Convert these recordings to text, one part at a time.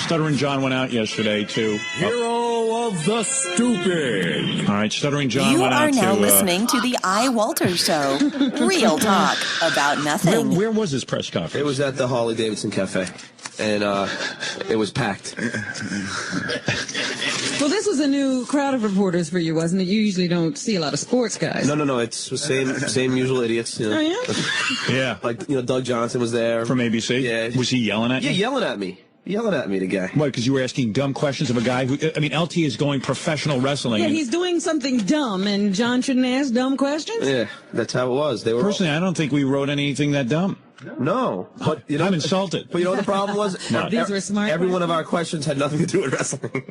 Stuttering John went out yesterday, too. Hero of the stupid. All right, Stuttering John went out, too. You are now listening to the iWalter Show. Real talk about nothing. Where was this press conference? It was at the Harley-Davidson Cafe, and it was packed. Well, this was a new crowd of reporters for you, wasn't it? You usually don't see a lot of sports guys. No. It's the same usual idiots. You know. Oh, yeah? Yeah. Like, Doug Johnson was there. From ABC? Yeah. Was he yelling at you? Yeah, yelling at me. The guy. What, because you were asking dumb questions of a guy who, LT is going professional wrestling. Yeah, he's doing something dumb, and John shouldn't ask dumb questions? Yeah, that's how it was. They were Personally, I don't think we wrote anything that dumb. No. But, I'm insulted. But you know what the problem was? No. These were smart Every one of our questions had nothing to do with wrestling.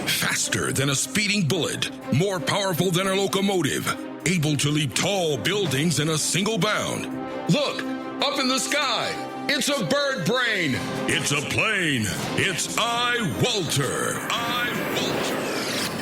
Faster than a speeding bullet, more powerful than a locomotive, able to leap tall buildings in a single bound. Look, up in the sky. It's a bird brain. It's a plane. It's iWalter.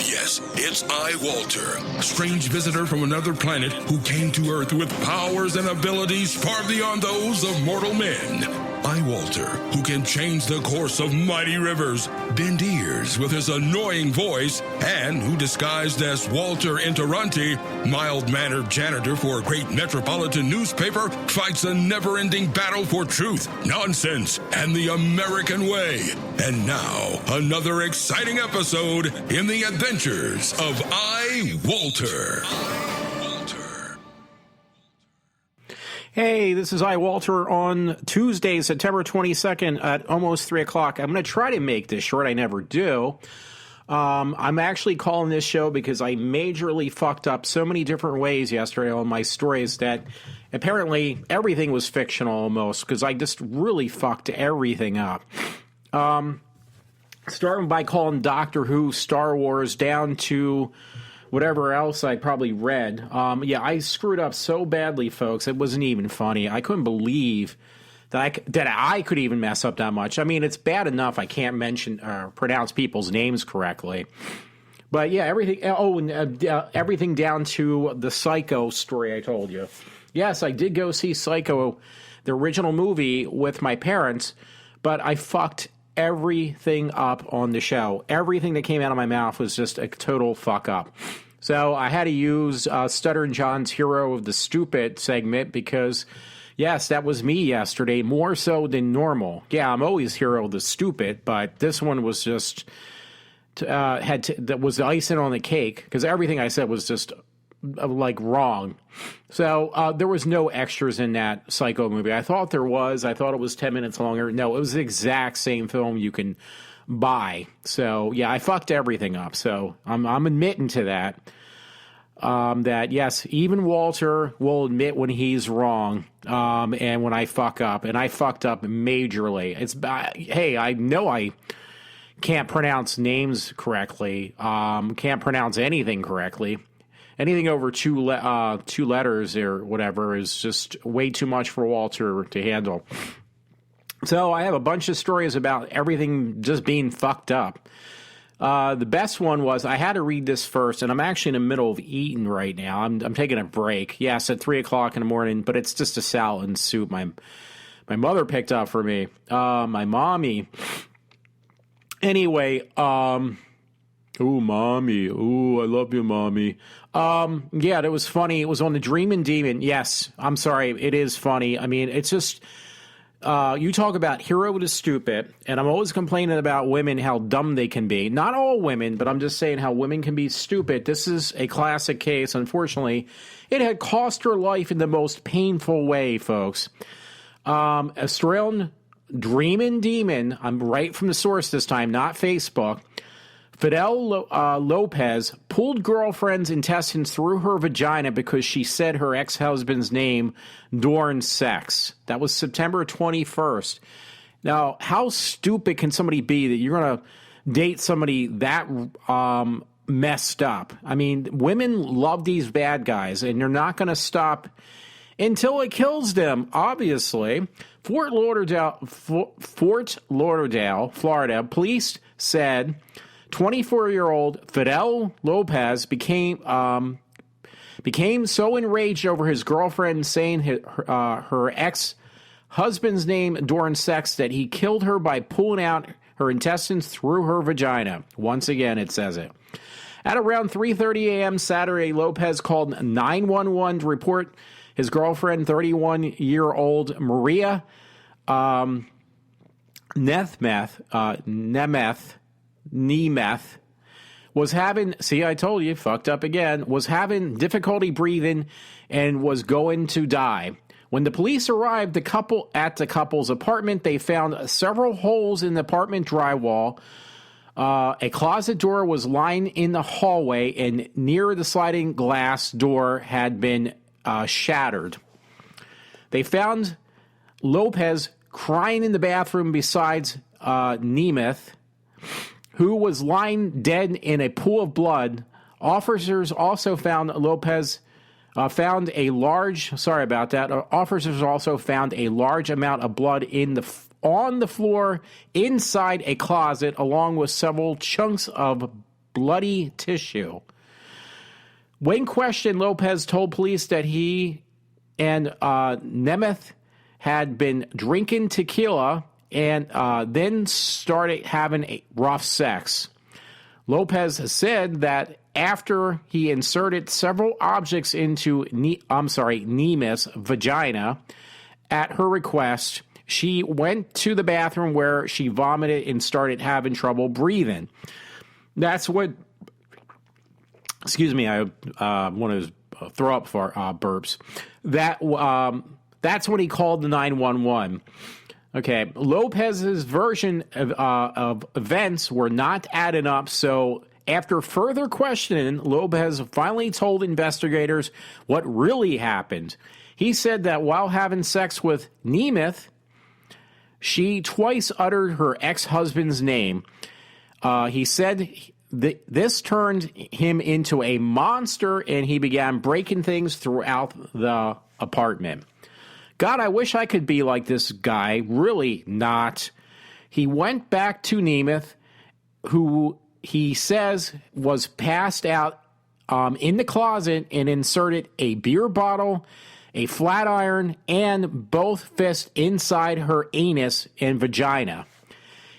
Yes, it's iWalter, strange visitor from another planet who came to Earth with powers and abilities far beyond those of mortal men. iWalter, who can change the course of mighty rivers, bend ears with his annoying voice, and who disguised as Walter Interranti, mild-mannered janitor for a great metropolitan newspaper, fights a never-ending battle for truth, nonsense, and the American way. And now, another exciting episode in the adventures of iWalter. Hey, this is iWalter on Tuesday, September 22nd at almost 3 o'clock. I'm going to try to make this short. I never do. I'm actually calling this show because I majorly fucked up so many different ways yesterday on my stories that apparently everything was fictional almost, because I just really fucked everything up. Starting by calling Doctor Who, Star Wars, down to whatever else I probably read. I screwed up so badly, folks. It wasn't even funny. I couldn't believe that I could even mess up that much. I mean, it's bad enough I can't pronounce people's names correctly. But yeah, everything. Everything down to the Psycho story I told you. Yes, I did go see Psycho, the original movie, with my parents, but I fucked everything up on the show. Everything that came out of my mouth was just a total fuck up. So I had to use Stuttering John's Hero of the Stupid segment because, yes, that was me yesterday, more so than normal. Yeah, I'm always Hero of the Stupid, but this one was just that was the icing on the cake because everything I said was just wrong. So there was no extras in that Psycho movie. I thought there was. I thought it was 10 minutes longer. No, it was the exact same film you can buy. So yeah, I fucked everything up. So I'm admitting to that. That yes, even Walter will admit when he's wrong. And when I fuck up, and I fucked up majorly. Hey, I know I can't pronounce names correctly. Can't pronounce anything correctly. Anything over two letters or whatever is just way too much for Walter to handle. So I have a bunch of stories about everything just being fucked up. The best one was, I had to read this first, and I'm actually in the middle of eating right now. I'm taking a break. Yes, at 3 o'clock in the morning, but it's just a salad and soup my mother picked up for me. My mommy. Anyway, ooh, mommy. Ooh, I love you, mommy. Yeah, that was funny. It was on the Dreamin Demon. Yes, I'm sorry. It is funny. I mean, it's just, you talk about hero to stupid, and I'm always complaining about women, how dumb they can be. Not all women, but I'm just saying how women can be stupid. This is a classic case. Unfortunately, it had cost her life in the most painful way, folks. Australian Dreamin Demon, I'm right from the source this time, not Facebook. Fidel Lopez pulled girlfriend's intestines through her vagina because she said her ex-husband's name during sex. That was September 21st. Now, how stupid can somebody be that you're going to date somebody that messed up? I mean, women love these bad guys, and you're not going to stop until it kills them, obviously. Fort Lauderdale, Florida, police said 24-year-old Fidel Lopez became so enraged over his girlfriend saying her ex husband's name during sex that he killed her by pulling out her intestines through her vagina. Once again, it says it. At around 3:30 a.m. Saturday, Lopez called 911 to report his girlfriend, 31-year-old Maria Nemeth, was having, see, I told you, fucked up again, was having difficulty breathing and was going to die. When the police arrived at the couple's apartment, they found several holes in the apartment drywall. A closet door was lying in the hallway, and near the sliding glass door had been shattered. They found Lopez crying in the bathroom besides Nemeth, who was lying dead in a pool of blood. Officers also found Officers also found a large amount of blood on the floor inside a closet, along with several chunks of bloody tissue. When questioned, Lopez told police that he and Nemeth had been drinking tequila and then started having rough sex. Lopez said that after he inserted several objects into Nemeth's vagina, at her request, she went to the bathroom where she vomited and started having trouble breathing. That's what... Excuse me, I want to throw up for burps. That's when he called the 911. Okay, Lopez's version of events were not adding up, so after further questioning, Lopez finally told investigators what really happened. He said that while having sex with Nemeth, she twice uttered her ex-husband's name. He said this turned him into a monster, and he began breaking things throughout the apartment. God, I wish I could be like this guy. Really not. He went back to Nemeth, who he says was passed out in the closet, and inserted a beer bottle, a flat iron, and both fists inside her anus and vagina.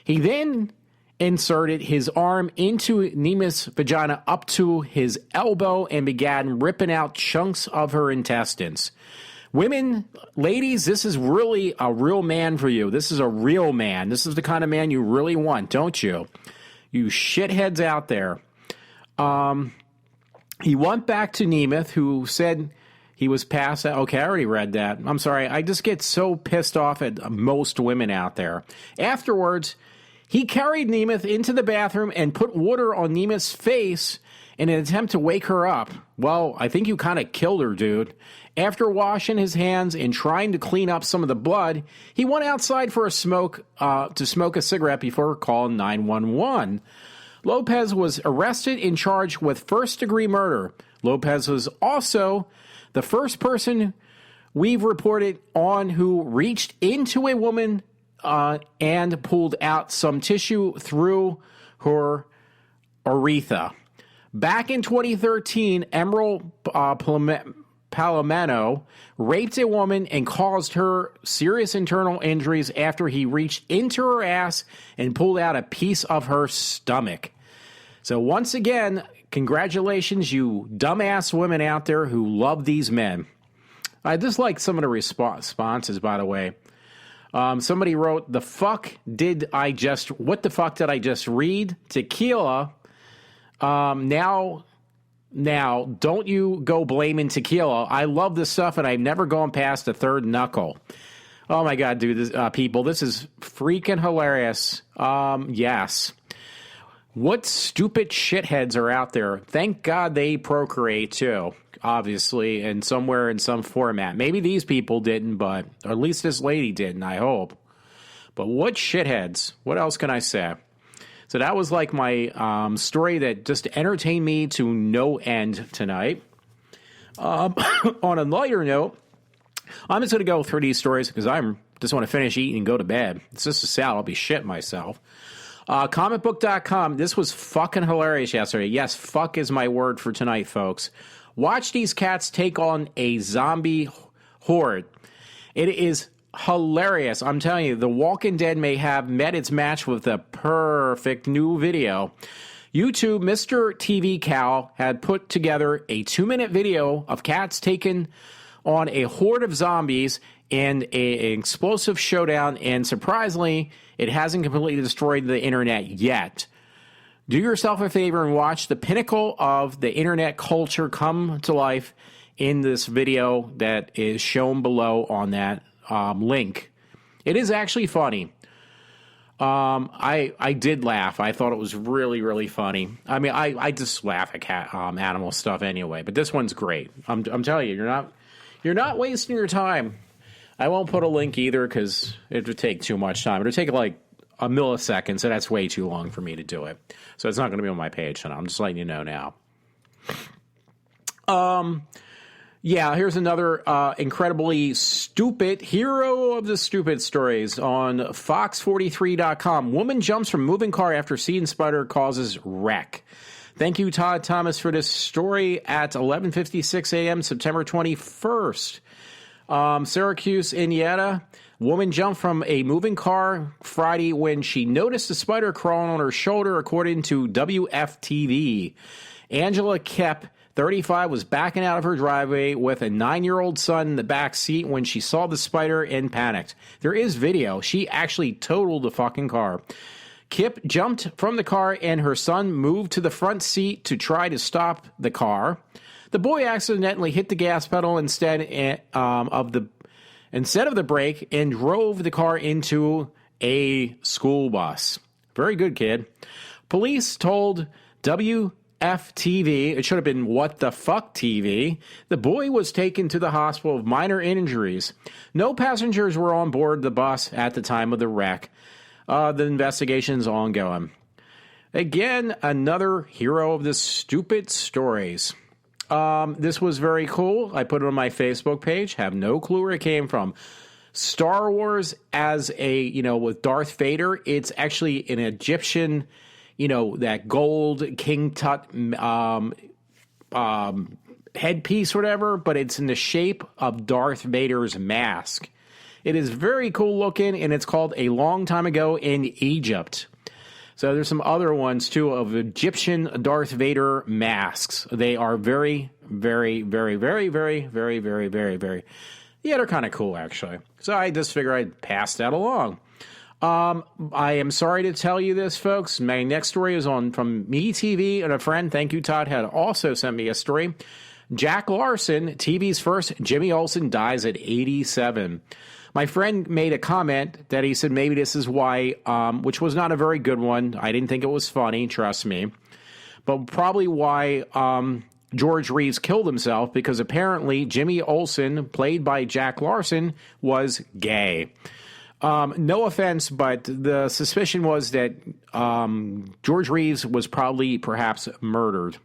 He then inserted his arm into Nemeth's vagina up to his elbow and began ripping out chunks of her intestines. Women, ladies, this is really a real man for you. This is a real man. This is the kind of man you really want, don't you? You shitheads out there. He went back to Nemeth, who said he was passed out. Okay, I already read that. I'm sorry. I just get so pissed off at most women out there. Afterwards, he carried Nemeth into the bathroom and put water on Nemeth's face in an attempt to wake her up. Well, I think you kind of killed her, dude. After washing his hands and trying to clean up some of the blood, he went outside for a smoke to smoke a cigarette before calling 911. Lopez was arrested and charged with first-degree murder. Lopez was also the first person we've reported on who reached into a woman and pulled out some tissue through her urethra. Back in 2013, Emerald Palomino raped a woman and caused her serious internal injuries after he reached into her ass and pulled out a piece of her stomach. So once again, congratulations, you dumbass women out there who love these men. I just like some of the responses, by the way. Somebody wrote, what the fuck did I just read? Tequila. Now, don't you go blaming tequila. I love this stuff, and I've never gone past the third knuckle. Oh, my God, dude, people, this is freaking hilarious. Yes. What stupid shitheads are out there? Thank God they procreate, too, obviously, and somewhere in some format. Maybe these people didn't, or at least this lady didn't, I hope. But what shitheads? What else can I say? So that was like my story that just entertained me to no end tonight. On a lighter note, I'm just going to go through these stories because I just want to finish eating and go to bed. It's just a salad. I'll be shitting myself. Comicbook.com. This was fucking hilarious yesterday. Yes, fuck is my word for tonight, folks. Watch these cats take on a zombie horde. It is hilarious. I'm telling you, The Walking Dead may have met its match with the perfect new video. YouTube Mr. TV Cow had put together a 2-minute video of cats taken on a horde of zombies in an explosive showdown, and surprisingly, it hasn't completely destroyed the internet yet. Do yourself a favor and watch the pinnacle of the internet culture come to life in this video that is shown below on that link. It is actually funny. I did laugh. I thought it was really, really funny. I mean, I just laugh at cat animal stuff anyway, but this one's great. I'm telling you, you're not wasting your time. I won't put a link either because it would take too much time. It would take like a millisecond, so that's way too long for me to do it. So it's not going to be on my page, and I'm just letting you know now. Yeah, here's another incredibly stupid hero of the stupid stories on Fox43.com. Woman jumps from moving car after seeing spider causes wreck. Thank you, Todd Thomas, for this story at 11:56 a.m., September 21st. Syracuse, Indiana. Woman jumped from a moving car Friday when she noticed a spider crawling on her shoulder, according to WFTV. Angela Kep, 35, was backing out of her driveway with a 9-year-old son in the back seat when she saw the spider and panicked. There is video. She actually totaled the fucking car. Kip jumped from the car and her son moved to the front seat to try to stop the car. The boy accidentally hit the gas pedal instead of the brake and drove the car into a school bus. Very good, kid. Police told WFTV, it should have been What the Fuck TV, the boy was taken to the hospital with minor injuries. No passengers were on board the bus at the time of the wreck. The investigation's ongoing. Again, another hero of the stupid stories. This was very cool. I put it on my Facebook page. Have no clue where it came from. Star Wars as with Darth Vader, it's actually an Egyptian, that gold King Tut headpiece or whatever, but it's in the shape of Darth Vader's mask. It is very cool looking, and it's called A Long Time Ago in Egypt. So there's some other ones, too, of Egyptian Darth Vader masks. They are very, very, very, very, very, very, very, very, very... Yeah, they're kind of cool, actually. So I just figure I'd pass that along. I am sorry to tell you this, folks. My next story is from MeTV, and a friend, thank you, Todd, had also sent me a story. Jack Larson, TV's first Jimmy Olsen, dies at 87. My friend made a comment that he said maybe this is why, which was not a very good one. I didn't think it was funny, trust me. But probably why George Reeves killed himself, because apparently Jimmy Olsen, played by Jack Larson, was gay. No offense, but the suspicion was that George Reeves was probably perhaps murdered.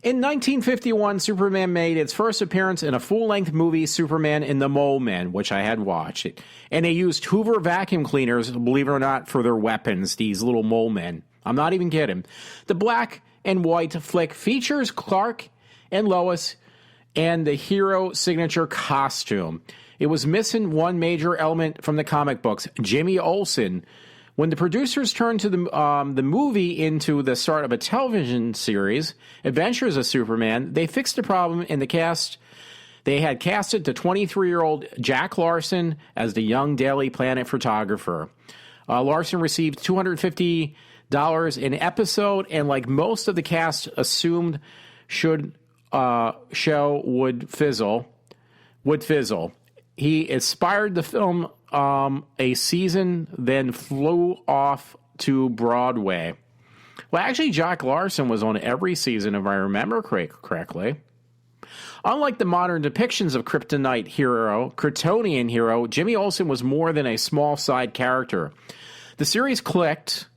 In 1951, Superman made its first appearance in a full-length movie, Superman and the Mole Men, which I had watched. And they used Hoover vacuum cleaners, believe it or not, for their weapons, these little mole men. I'm not even kidding. The black and white flick features Clark and Lois and the hero signature costume. It was missing one major element from the comic books, Jimmy Olsen. When the producers turned to the movie into the start of a television series, Adventures of Superman, they fixed the problem in the cast. They had casted the 23-year-old Jack Larson as the young Daily Planet photographer. Larson received $250 an episode, and like most of the cast assumed show would fizzle. He inspired the film a season, then flew off to Broadway. Well, actually, Jack Larson was on every season, if I remember correctly. Unlike the modern depictions of Kryptonian hero, Jimmy Olsen was more than a small side character. The series clicked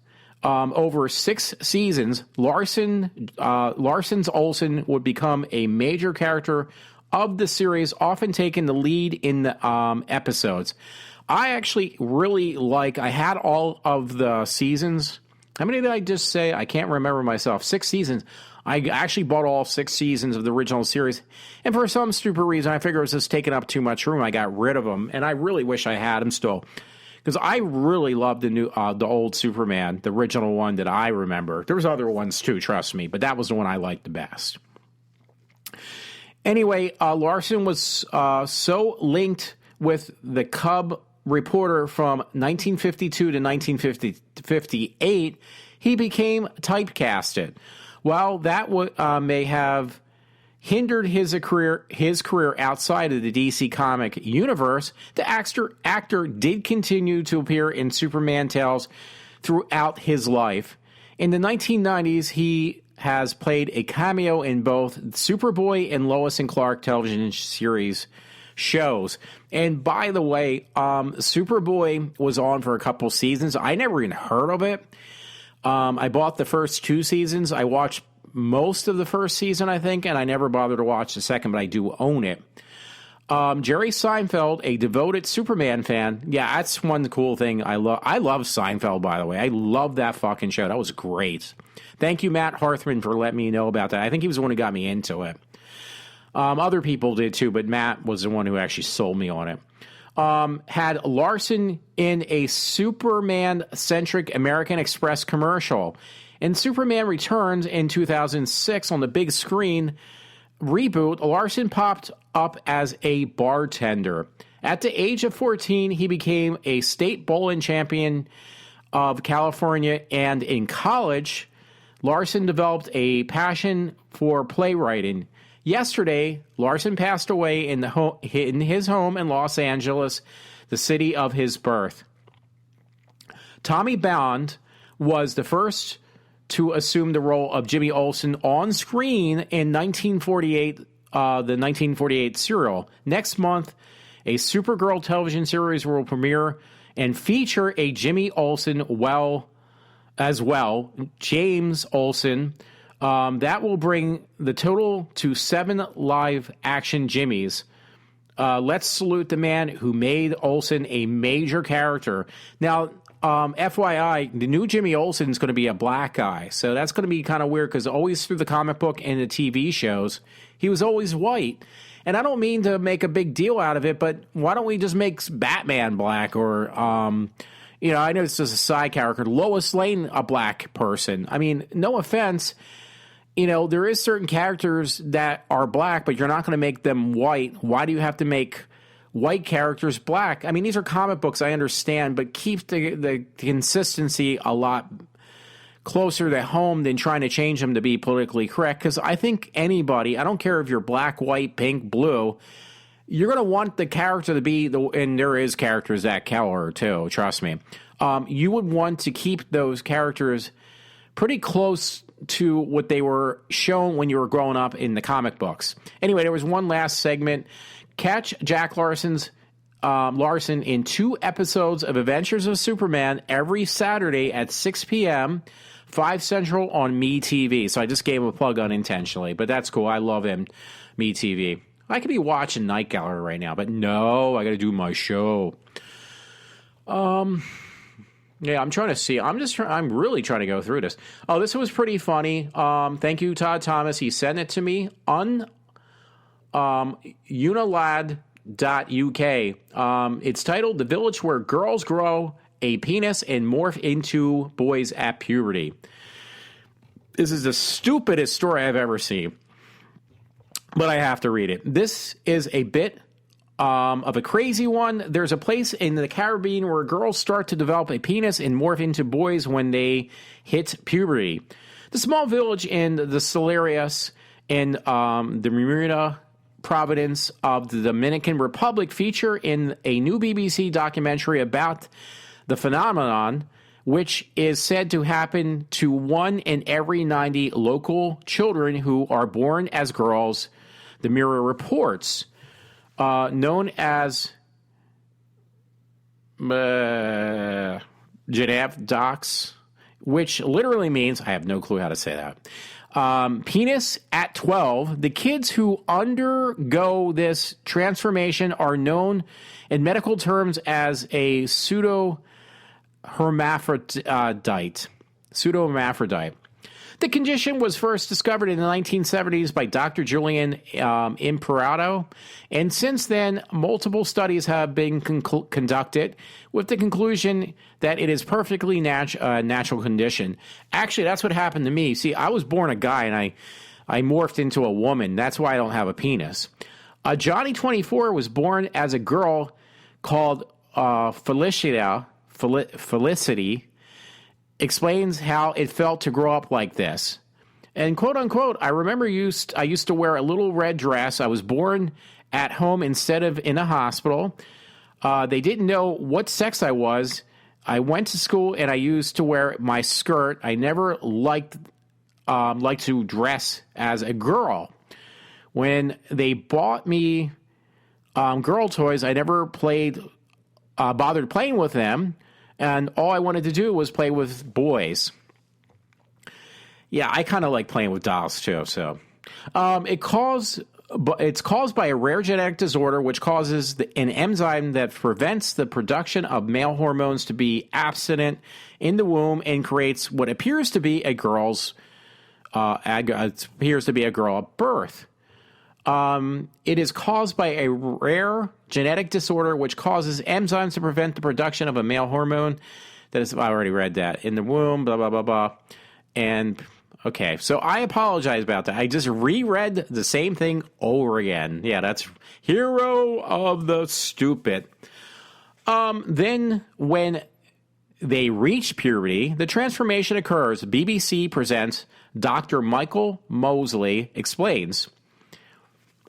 over 6 seasons. Larson's Olsen would become a major character of the series, often taking the lead in the episodes. I actually really I had all of the seasons How many did I just say? I can't remember myself. 6 seasons. I actually bought all 6 seasons of the original series, and for some stupid reason, I figured it was just taking up too much room. I got rid of them, and I really wish I had them still, because I really loved the old Superman, the original one that I remember. There was other ones too, trust me, but that was the one I liked the best. Anyway, Larson was so linked with the Cub reporter from 1952 to 1958, he became typecasted. While that may have hindered his career outside of the DC comic universe, the actor did continue to appear in Superman tales throughout his life. In the 1990s, he has played a cameo in both Superboy and Lois and Clark television series shows. And by the way, Superboy was on for a couple seasons. I never even heard of it. I bought the first 2 seasons. I watched most of the first season, I think, and I never bothered to watch the second, but I do own it. Jerry Seinfeld, a devoted Superman fan. Yeah, that's one cool thing I love. I love Seinfeld, by the way. I love that fucking show. That was great. Thank you, Matt Harthman, for letting me know about that. I think he was the one who got me into it. Other people did too, but Matt was the one who actually sold me on it. Had Larson in a Superman-centric American Express commercial. In Superman Returns in 2006 on the big screen reboot, Larson popped up as a bartender. At the age of 14, he became a state bowling champion of California, and in college, Larson developed a passion for playwriting. Yesterday, Larson passed away in his home in Los Angeles, the city of his birth. Tommy Bond was the first to assume the role of Jimmy Olsen on screen in 1948, the 1948 serial. Next month, a Supergirl television series will premiere and feature a Jimmy Olsen as well, James Olsen. That will bring the total to 7 live-action Jimmys. Let's salute the man who made Olsen a major character. Now, FYI, the new Jimmy Olsen is going to be a black guy, so that's going to be kind of weird because always through the comic book and the TV shows, he was always white. And I don't mean to make a big deal out of it, but why don't we just make Batman black or, I know this is a side character, Lois Lane a black person. I mean, no offense. There is certain characters that are black, but you're not going to make them white. Why do you have to make white characters black? I mean, these are comic books, I understand, but keep the consistency a lot closer to home than trying to change them to be politically correct. Because I think anybody, I don't care if you're black, white, pink, blue, you're going to want the character to be, and there is characters that color too, trust me. You would want to keep those characters pretty close to what they were shown when you were growing up in the comic books. Anyway, there was one last segment. Catch Jack Larson in 2 episodes of Adventures of Superman every Saturday at 6 p.m., 5 Central on MeTV. So I just gave him a plug unintentionally, but that's cool. I love him, MeTV. I could be watching Night Gallery right now, but no, I got to do my show. Yeah, I'm trying to see. I'm really trying to go through this. Oh, this was pretty funny. Thank you, Todd Thomas. He sent it to me on unilad.uk. It's titled "The Village Where Girls Grow a Penis and Morph into Boys at Puberty." This is the stupidest story I've ever seen, but I have to read it. This is a bit of a crazy one. There's a place in the Caribbean where girls start to develop a penis and morph into boys when they hit puberty. The small village in the Salarias in the Bermuda province of the Dominican Republic feature in a new BBC documentary about the phenomenon, which is said to happen to 1 in every 90 local children who are born as girls, the Mirror reports. Known as Genève Docs, which literally means, I have no clue how to say that, penis at 12. The kids who undergo this transformation are known in medical terms as a pseudo-hermaphrodite. pseudohermaphrodite. The condition was first discovered in the 1970s by Dr. Julian Imperato, and since then, multiple studies have been conducted with the conclusion that it is perfectly natural condition. Actually, that's what happened to me. See, I was born a guy, and I morphed into a woman. That's why I don't have a penis. Johnny 24 was born as a girl called Felicity, explains how it felt to grow up like this. And quote unquote, I remember I used to wear a little red dress. I was born at home instead of in a hospital. They didn't know what sex I was. I went to school and I used to wear my skirt. I never liked to dress as a girl. When they bought me girl toys, I never bothered playing with them. And all I wanted to do was play with boys. Yeah, I kind of like playing with dolls too. So, it's caused by a rare genetic disorder which causes an enzyme that prevents the production of male hormones to be absent in the womb and creates what appears to be a girl at birth. It is caused by a rare genetic disorder which causes enzymes to prevent the production of a male hormone. I already read that. In the womb, blah, blah, blah, blah. And, okay, so I apologize about that. I just reread the same thing over again. Yeah, that's hero of the stupid. Then, when they reach puberty, the transformation occurs. BBC presents Dr. Michael Mosley explains.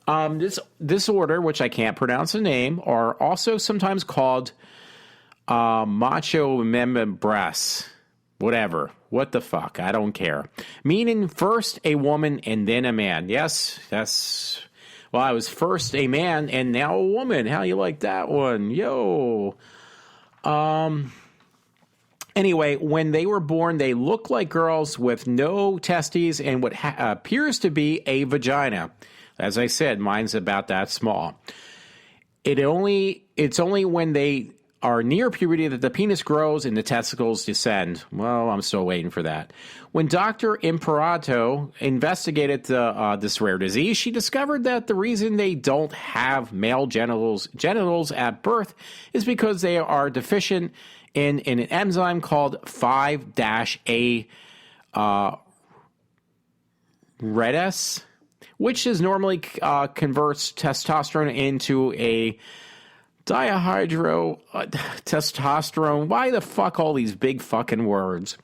This disorder, which I can't pronounce the name, are also sometimes called macho membras. Whatever. What the fuck? I don't care. Meaning first a woman and then a man. Yes, that's... Well, I was first a man and now a woman. How you like that one? Yo. Anyway, when they were born, they looked like girls with no testes and what appears to be a vagina. As I said, mine's about that small. It's only when they are near puberty that the penis grows and the testicles descend. Well, I'm still waiting for that. When Dr. Imperato investigated this rare disease, she discovered that the reason they don't have male genitals at birth is because they are deficient in an enzyme called 5-A redes, which is normally converts testosterone into a testosterone. Why the fuck all these big fucking words?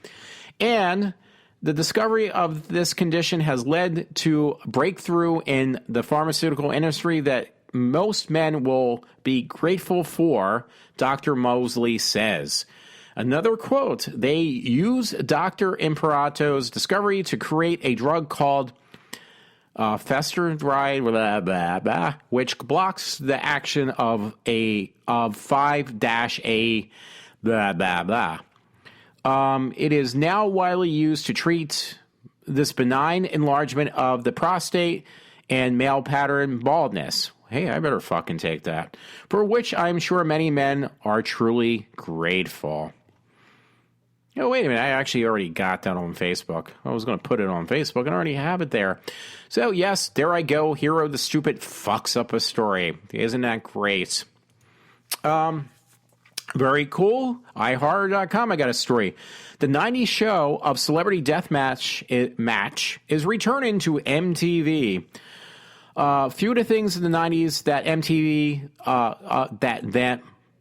And the discovery of this condition has led to breakthrough in the pharmaceutical industry that most men will be grateful for, Dr. Mosley says. Another quote, they use Dr. Imperato's discovery to create a drug called Festeride, blah, blah, blah, which blocks the action of 5-A, blah, blah, blah. It is now widely used to treat this benign enlargement of the prostate and male pattern baldness. Hey, I better fucking take that. For which I'm sure many men are truly grateful. Oh, wait a minute. I actually already got that on Facebook. I was going to put it on Facebook and I already have it there. So, yes, there I go. Hero the Stupid fucks up a story. Isn't that great? Very cool. iHorror.com, I got a story. The 90s show of Celebrity Deathmatch match is returning to MTV. Few of the things in the 90s that MTV,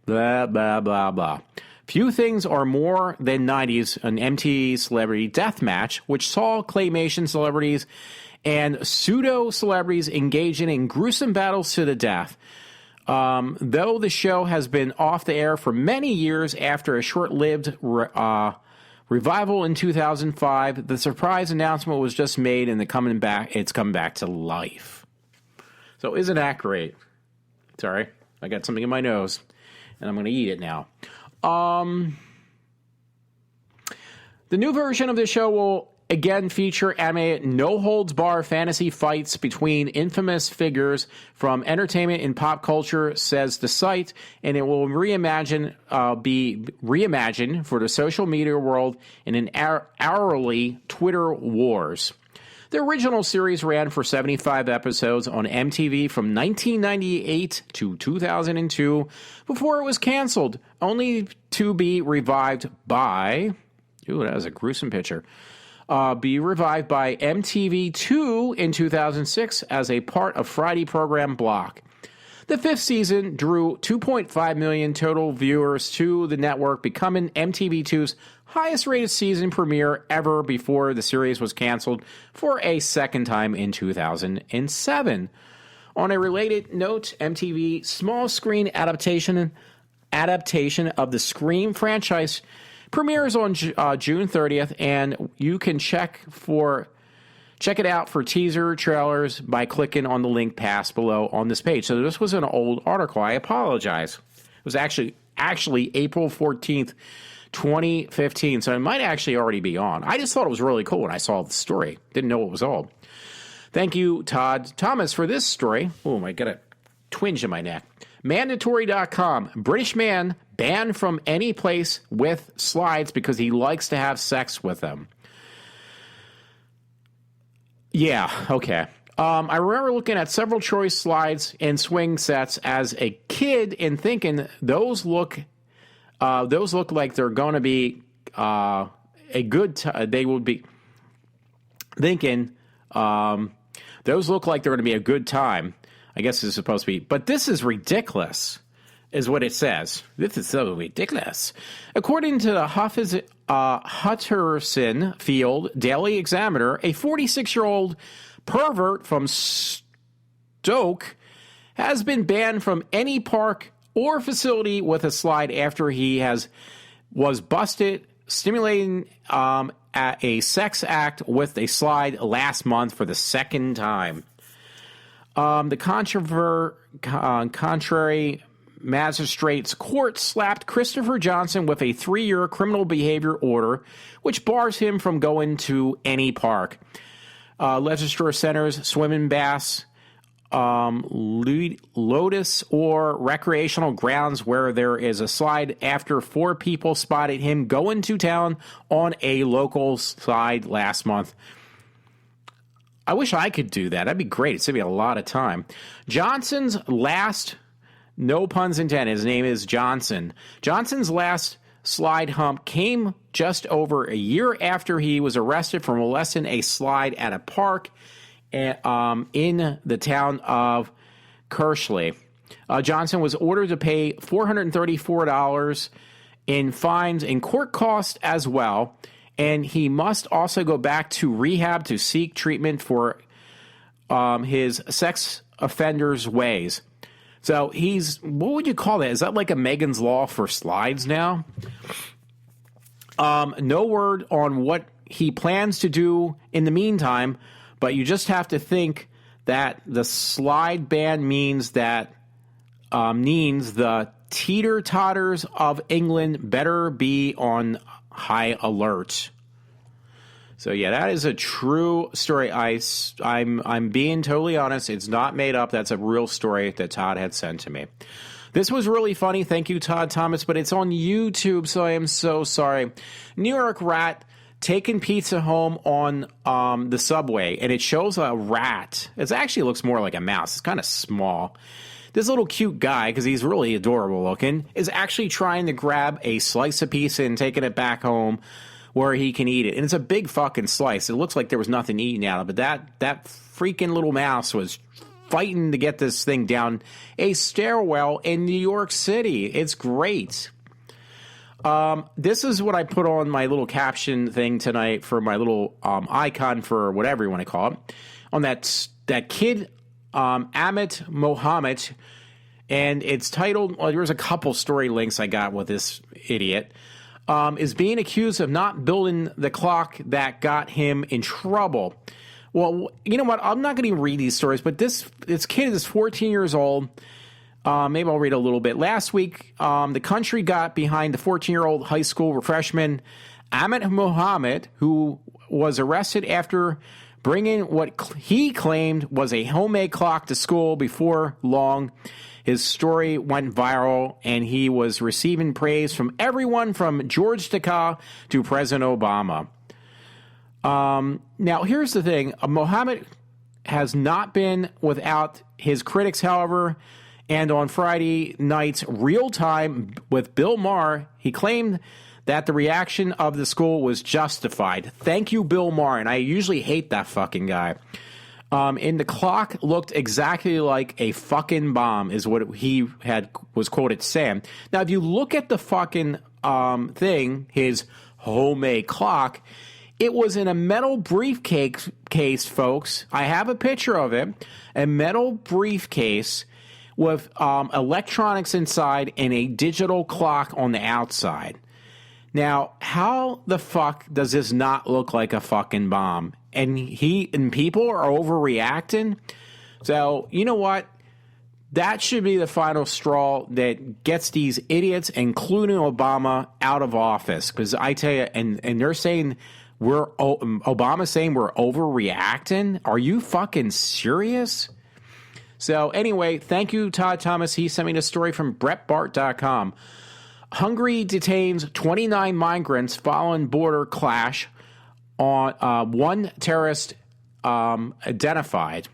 blah, blah, blah, blah. Few things are more than 90s an MTV Celebrity Deathmatch, which saw claymation celebrities and pseudo-celebrities engaging in gruesome battles to the death. Though the show has been off the air for many years after a short-lived revival in 2005, the surprise announcement was just made and it's coming back to life. So isn't that great? Sorry, I got something in my nose, and I'm going to eat it now. The new version of the show will again feature animated no-holds-barred fantasy fights between infamous figures from entertainment and pop culture, says the site, and it will be reimagined for the social media world in an hourly Twitter wars. The original series ran for 75 episodes on MTV from 1998 to 2002 before it was canceled, only to be revived by... Ooh, that was a gruesome picture. Be revived by MTV2 in 2006 as a part of Friday program block. The fifth season drew 2.5 million total viewers to the network, becoming MTV2's highest-rated season premiere ever before the series was canceled for a second time in 2007. On a related note, MTV small-screen adaptation of the Scream franchise premieres on June 30th, and you can check it out for teaser trailers by clicking on the link passed below on this page. So this was an old article. I apologize. It was actually April 14th, 2015. So it might actually already be on. I just thought it was really cool when I saw the story. Didn't know it was old. Thank you, Todd Thomas, for this story. Oh, I got a twinge in my neck. Mandatory.com. British man banned from any place with slides because he likes to have sex with them. Yeah, okay. I remember looking at several choice slides and swing sets as a kid and thinking those look like they're going to be a good time. They would be thinking those look like they're going to be a good time. I guess it's supposed to be. But this is ridiculous, is what it says. This is so ridiculous. According to the Hutterson Daily Examiner, a 46-year-old pervert from Stoke has been banned from any park or facility with a slide after he was busted stimulating at a sex act with a slide last month for the second time. The contrary magistrate's court slapped Christopher Johnson with a 3-year criminal behavior order, which bars him from going to any park. Leisure centers, swimming baths, lotus or recreational grounds where there is a slide after 4 people spotted him going to town on a local slide last month. I wish I could do that. That'd be great. It'd save me a lot of time. Johnson's last, no puns intended, his name is Johnson. Johnson's last slide hump came just over a year after he was arrested for molesting a slide at a park in the town of Kershley. Johnson was ordered to pay $434 in fines and court costs as well. And he must also go back to rehab to seek treatment for his sex offender's ways. So what would you call that? Is that like a Megan's Law for slides now? No word on what he plans to do in the meantime, but you just have to think that the slide ban means the teeter-totters of England better be on high alert. So yeah, that is a true story. I'm being totally honest. It's not made up. That's a real story that Todd had sent to me. This was really funny. Thank you, Todd Thomas, but it's on YouTube, so I am so sorry. New York rat taking pizza home on the subway, and it shows a rat. It actually looks more like a mouse. It's kind of small. This little cute guy, because he's really adorable looking, is actually trying to grab a slice of pizza and taking it back home where he can eat it. And it's a big fucking slice. It looks like there was nothing eaten out of it. But that freaking little mouse was fighting to get this thing down a stairwell in New York City. It's great. This is what I put on my little caption thing tonight for my little icon for whatever you want to call it. On that kid, Amit Mohammed, and it's titled, well, there's a couple story links I got with this idiot, is being accused of not building the clock that got him in trouble. Well, you know what? I'm not going to read these stories, but this kid is 14 years old. Maybe I'll read a little bit. Last week, the country got behind the 14-year-old high school freshman Ahmed Mohammed, who was arrested after bringing what he claimed was a homemade clock to school. Before long, his story went viral, and he was receiving praise from everyone from George Takei to President Obama. Now, here's the thing. Mohammed has not been without his critics, however, and on Friday night's Real Time with Bill Maher, he claimed that the reaction of the school was justified. Thank you, Bill Maher, and I usually hate that fucking guy. And the clock looked exactly like a fucking bomb, is what he was quoted saying. Now, if you look at the fucking thing, his homemade clock, it was in a metal briefcase, folks. I have a picture of it. A metal briefcase with electronics inside and a digital clock on the outside. Now, how the fuck does this not look like a fucking bomb? And people are overreacting. So, you know what? That should be the final straw that gets these idiots, including Obama, out of office. Because I tell you, and they're saying Obama's saying we're overreacting. Are you fucking serious? So anyway, thank you, Todd Thomas. He sent me the story from BrettBart.com. Hungary detains 29 migrants following border clash on one terrorist identified.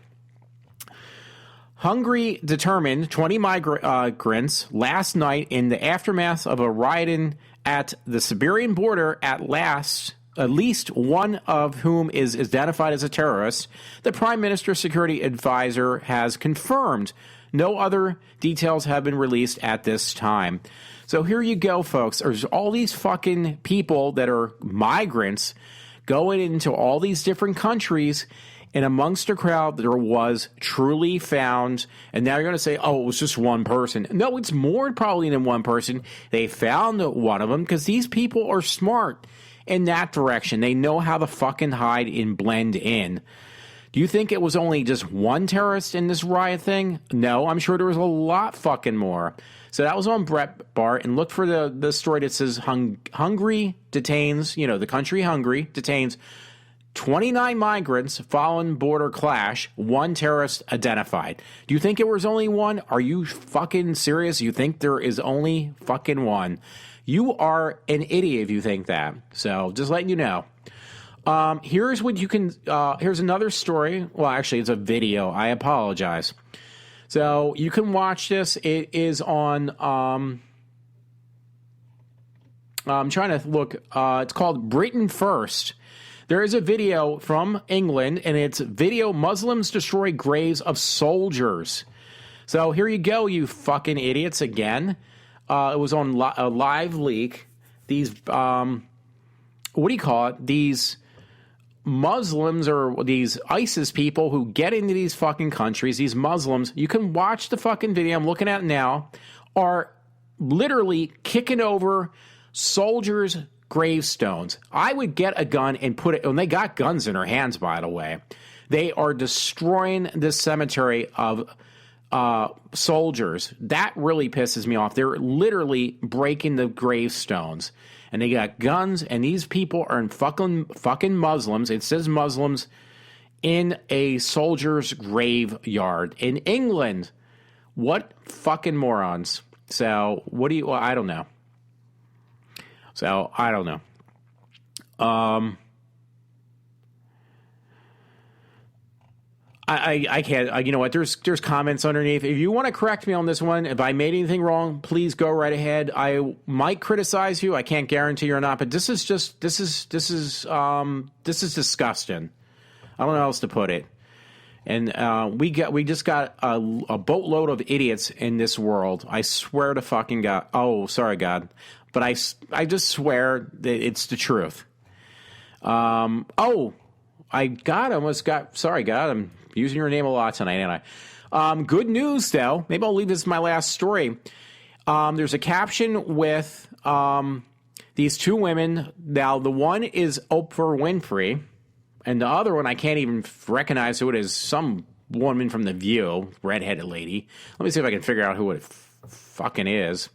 Hungary determined 20 migrants last night in the aftermath of a rioting at the Siberian border. At least one of whom is identified as a terrorist. The Prime Minister's security advisor has confirmed. No other details have been released at this time. So here you go, folks. There's all these fucking people that are migrants going into all these different countries, and amongst the crowd there was truly found, and now you're going to say, oh, it was just one person. No, it's more probably than one person. They found one of them because these people are smart in that direction. They know how to fucking hide and blend in. Do you think it was only just one terrorist in this riot thing? No, I'm sure there was a lot fucking more. So that was on Brett Bart, and look for the story that says Hungary detains, the country Hungary detains 29 migrants following border clash, one terrorist identified. Do you think it was only one? Are you fucking serious? You think there is only fucking one? You are an idiot if you think that. So just letting you know. Here's what you can, here's another story. Well, actually, it's a video. I apologize. So you can watch this. It is on, I'm trying to look, it's called Britain First. There is a video from England, and it's video Muslims destroy graves of soldiers. So here you go, you fucking idiots again. It was on a live leak. These, what do you call it? These Muslims or these ISIS people who get into these fucking countries, these Muslims, you can watch the fucking video I'm looking at now, are literally kicking over soldiers' gravestones. I would get a gun and put it, and they got guns in their hands, by the way. They are destroying this cemetery of soldiers. That really pisses me off. They're literally breaking the gravestones. And they got guns, and these people are in fucking Muslims. It says Muslims in a soldier's graveyard in England. What fucking morons. So, I don't know. So, I don't know. I can't, you know what, there's comments underneath. If you want to correct me on this one, if I made anything wrong, please go right ahead. I might criticize you. I can't guarantee or not, but this is disgusting. I don't know how else to put it. And we just got a boatload of idiots in this world. I swear to fucking God. Oh, sorry, God. But I just swear that it's the truth. Sorry, God, I'm using your name a lot tonight, ain't I? Good news, though. Maybe I'll leave this as my last story. There's a caption with these two women. Now, the one is Oprah Winfrey, and the other one, I can't even recognize who it is. Some woman from The View, redheaded lady. Let me see if I can figure out who it fucking is.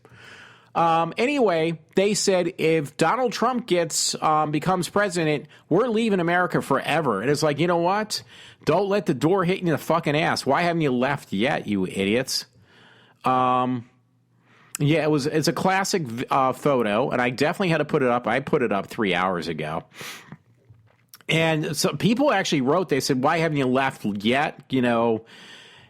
Anyway, they said if Donald Trump becomes president, we're leaving America forever. And it's like, you know what? Don't let the door hit you in the fucking ass. Why haven't you left yet, you idiots? Yeah, it's a classic photo, and I definitely had to put it up. I put it up 3 hours ago. And so people actually wrote, they said, why haven't you left yet? You know,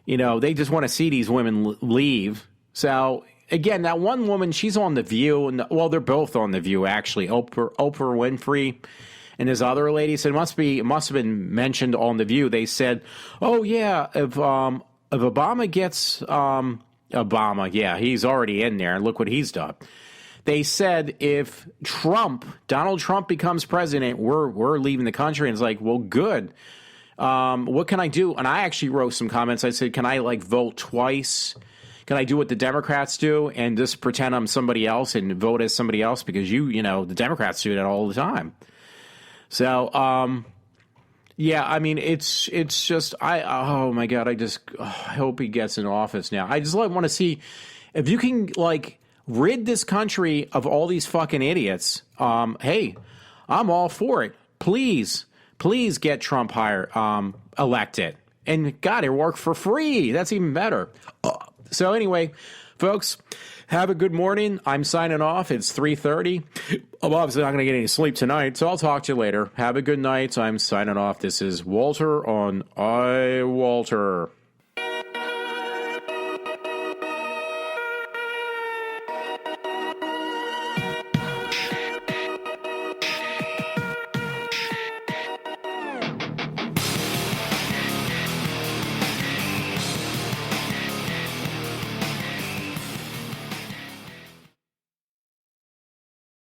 they just want to see these women leave. So again, that one woman, she's on The View, and they're both on The View actually. Oprah Winfrey and this other lady said it must have been mentioned on The View. They said, "Oh yeah, if Obama gets Obama, yeah, he's already in there, and look what he's done." They said if Donald Trump becomes president, we're leaving the country. And it's like, well, good. What can I do? And I actually wrote some comments. I said, can I vote twice? Can I do what the Democrats do and just pretend I'm somebody else and vote as somebody else? Because the Democrats do that all the time. So, yeah, I mean, it's just, oh my God, I hope he gets in office now. I just want to see if you can rid this country of all these fucking idiots. Hey, I'm all for it. Please get Trump elected. And God, it worked for free. That's even better. So anyway, folks, have a good morning. I'm signing off. It's 3:30. I'm obviously not going to get any sleep tonight, so I'll talk to you later. Have a good night. I'm signing off. This is Walter on iWalter.